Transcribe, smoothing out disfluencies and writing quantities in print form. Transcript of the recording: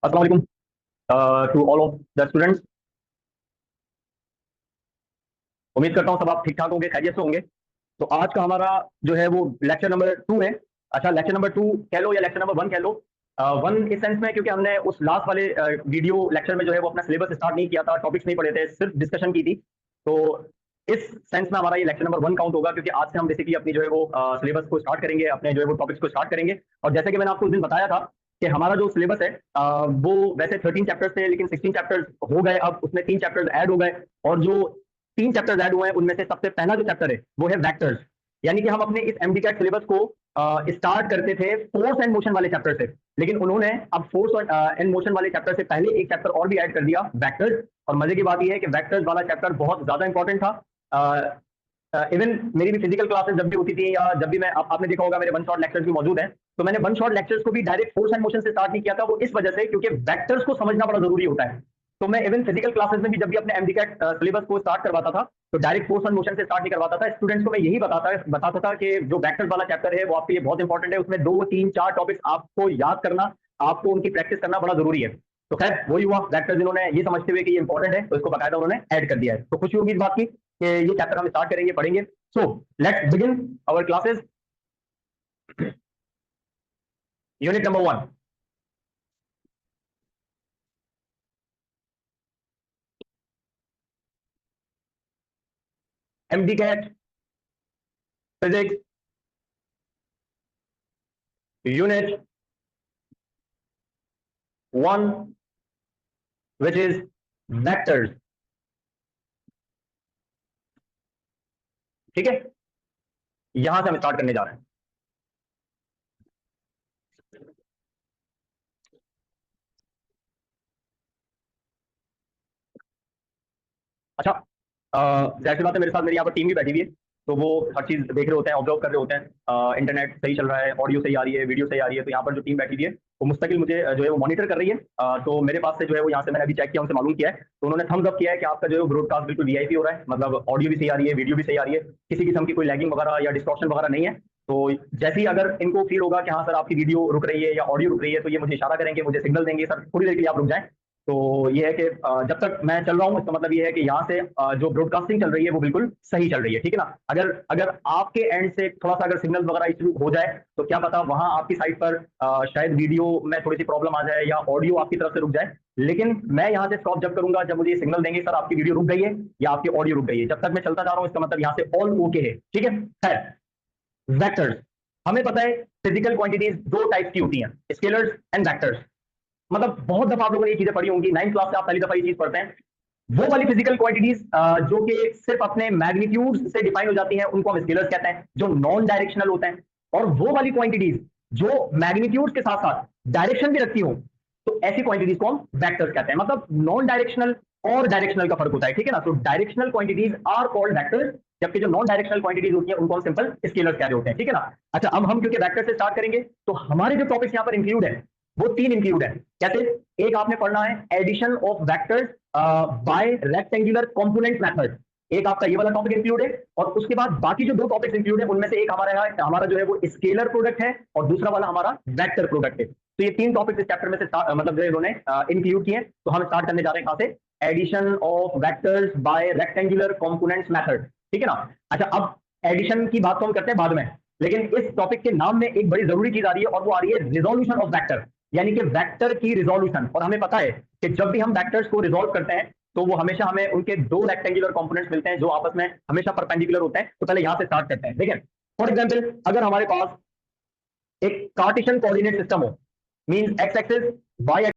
अस्सलाम वालेकुम to all of the students. उम्मीद करता हूँ सब आप ठीक ठाक होंगे, खैरियत से होंगे। तो आज का हमारा जो है वो लेक्चर नंबर 2 है। अच्छा, लेक्चर नंबर 2 कह लो या लेक्चर नंबर 1 कह लो। 1 इस सेंस में क्योंकि हमने उस लास्ट वाले वीडियो लेक्चर में जो है वो अपना सिलेबस स्टार्ट नहीं किया था, टॉपिक्स नहीं पढ़े थे, सिर्फ डिस्कशन की थी। तो इस सेंस में हमारा ये लेक्चर नंबर 1 काउंट होगा, क्योंकि आज से हम बेसिकली अपनी जो है वो सिलेबस को स्टार्ट करेंगे, अपने जो है वो टॉपिक्स को स्टार्ट करेंगे। और जैसे कि मैंने आपको उस दिन बताया था कि हमारा जो सिलेबस है वो वैसे 13 चैप्टर्स थे, लेकिन 16 चैप्टर्स हो गए, अब उसमें 3 चैप्टर्स ऐड हो गए। और जो 3 चैप्टर्स ऐड हुए हैं उनमें से सबसे पहला जो चैप्टर है वो है वेक्टर्स। यानी कि हम अपने इस एमडीकैट सिलेबस को स्टार्ट करते थे फोर्स एंड मोशन वाले चैप्टर से, लेकिन उन्होंने अब फोर्स एंड मोशन वाले चैप्टर से पहले एक चैप्टर और भी ऐड कर दिया, वेक्टर्स। और मजे की बात यह है कि वेक्टर्स वाला चैप्टर बहुत ज्यादा इंपॉर्टेंट था। इवन मेरी भी फिजिकल क्लासेस जब भी होती थी या जब भी मैं आपने देखा होगा मेरे वन शॉट लेक्चर्स भी मौजूद हैं, तो मैंने वन शॉट लेक्चर्स को भी डायरेक्ट फोर्स एंड मोशन से स्टार्ट नहीं किया था। वो इस वजह से क्योंकि वेक्टर्स को समझना बड़ा जरूरी होता है। तो मैं इवन फिजिकल क्लासेस में भी जब भी अपने एमडीकैट सिलेबस को स्टार्ट करवाता था तो डायरेक्ट फोर्स एंड मोशन से स्टार्ट नहीं करवाता था। स्टूडेंट्स को मैं यही बताता था कि जो वेक्टर्स वाला चैप्टर है वो आपके लिए बहुत इंपॉर्टेंट है, उसमें 2 3 4 टॉपिक्स आपको याद करना, आपको उनकी प्रैक्टिस करना बड़ा जरूरी है। तो खैर वही हुआ, वेक्टर्स इन्होंने ये समझते हुए कि ये इंपॉर्टेंट है तो इसको बाकायदा उन्होंने ऐड कर दिया है। तो खुशी होगी इस बात की कि ये चैप्टर हम स्टार्ट करेंगे, पढ़ेंगे। So let's begin our classes. Unit number 1, MDCAT physics, unit 1, which is vectors। ठीक है, यहां से हम स्टार्ट करने जा रहे हैं। अच्छा, जाहिर सी बात है मेरे साथ मेरी यहाँ पर टीम भी बैठी हुई है, तो वो हर चीज देख रहे होते हैं, ऑब्जर्व कर रहे होते हैं। इंटरनेट सही चल रहा है, ऑडियो सही आ रही है, वीडियो सही आ रही है। तो यहाँ पर जो टीम बैठी हुई है वो मुस्तकिल मुझे जो है वो मॉनिटर कर रही है। तो मेरे पास से जो है वो यहाँ से मैंने अभी चेक किया, उनसे मालूम किया है, तो उन्होंने थम्स अप किया है कि आपका जो है ब्रॉडकास्ट बिल्कुल वीआईपी हो रहा है, मतलब ऑडियो भी सही आ रही है, वीडियो भी सही आ रही है, किसी किस्म की कोई लैगिंग वगैरह या डिस्टॉर्शन वगैरह नहीं है। तो जैसे ही अगर इनको फील होगा कि हाँ सर आपकी वीडियो रुक रही है या ऑडियो रुक रही है, तो ये मुझे इशारा करेंगे, मुझे सिग्नल देंगे, सर थोड़ी देर के लिए आप रुक जाएं। तो ये है कि जब तक मैं चल रहा हूँ इसका मतलब ये है कि यहाँ से जो ब्रॉडकास्टिंग चल रही है वो बिल्कुल सही चल रही है, ठीक है ना। अगर अगर आपके एंड से थोड़ा सा अगर सिग्नल वगैरह इशू हो जाए तो क्या पता वहां आपकी साइड पर शायद वीडियो में थोड़ी सी प्रॉब्लम आ जाए या ऑडियो आपकी तरफ से रुक जाए। लेकिन मैं यहाँ से स्टॉप जब करूंगा जब मुझे सिग्नल देंगे सर आपकी वीडियो रुक गई है या आपकी ऑडियो रुक गई है, जब तक मैं चलता जा रहा हूँ इसका मतलब यहाँ से ऑल ओके है, ठीक है। खैर, वेक्टर्स हमें पता है फिजिकल क्वांटिटीज 2 टाइप की होती हैं, स्केलर्स एंड वेक्टर्स। मतलब बहुत दफा आप लोगों ने ये चीजें पढ़ी होंगी, 9th क्लास से आप पहली दफा ये चीज पढ़ते हैं। वो वाली फिजिकल क्वांटिटीज जो कि सिर्फ अपने मैग्नीट्यूड से डिफाइन हो जाती हैं उनको हम स्केलर्स कहते हैं, जो नॉन डायरेक्शनल होते हैं। और वो वाली क्वांटिटीज जो मैग्नीट्यूड के साथ साथ डायरेक्शन भी रखती हो, तो ऐसी क्वांटिटीज को हम वेक्टर्स कहते हैं। मतलब नॉन डायरेक्शनल और डायरेक्शनल का फर्क होता है, ठीक है ना। तो directional quantities are called vectors, जबकि जो नॉन डायरेक्शनल क्वांटिटीज होती है उनको हम सिंपल स्केलर्स कह रहे होते हैं, ठीक है ना। अच्छा, अब हम क्योंकि वेक्टर से स्टार्ट करेंगे तो हमारे जो टॉपिक्स यहाँ पर इंक्लूड है वो 3 इंक्लूड है। कैसे? एक आपने पढ़ना है addition of vectors by rectangular component method, एक आपका ये वाला टॉपिक इंक्लूड है। और उसके बाद बाकी जो 2 टॉपिक्स इंक्लूड है उनमें से एक हमारा जो है वो स्केलर प्रोडक्ट है और दूसरा वाला हमारा वेक्टर प्रोडक्ट है। तो ये 3 टॉपिक इस चैप्टर में से मतलब जो इन्होंने इंक्लूड किए। तो हम स्टार्ट करने जा रहे हैं कहां से? Addition of vectors by rectangular components method, ठीक है ना। अच्छा, अब एडिशन की बात तो हम करते हैं बाद में, लेकिन इस टॉपिक के नाम में एक बड़ी जरूरी चीज आ रही है और वो आ रही है रिजोल्यूशन ऑफ वेक्टर, यानी कि वेक्टर की रिजोल्यूशन। और हमें पता है कि जब भी हम वेक्टर्स को रिजोल्व करते हैं तो वो हमेशा हमें उनके 2 रेक्टेंगुलर कंपोनेंट्स मिलते हैं जो आपस में हमेशा परपेंडिकुलर होते हैं। तो पहले यहां से स्टार्ट करते हैं। देखिए, फॉर एग्जांपल अगर हमारे पास एक कार्टेशियन कोऑर्डिनेट सिस्टम हो, मींस एक्स एक्सिस, वाई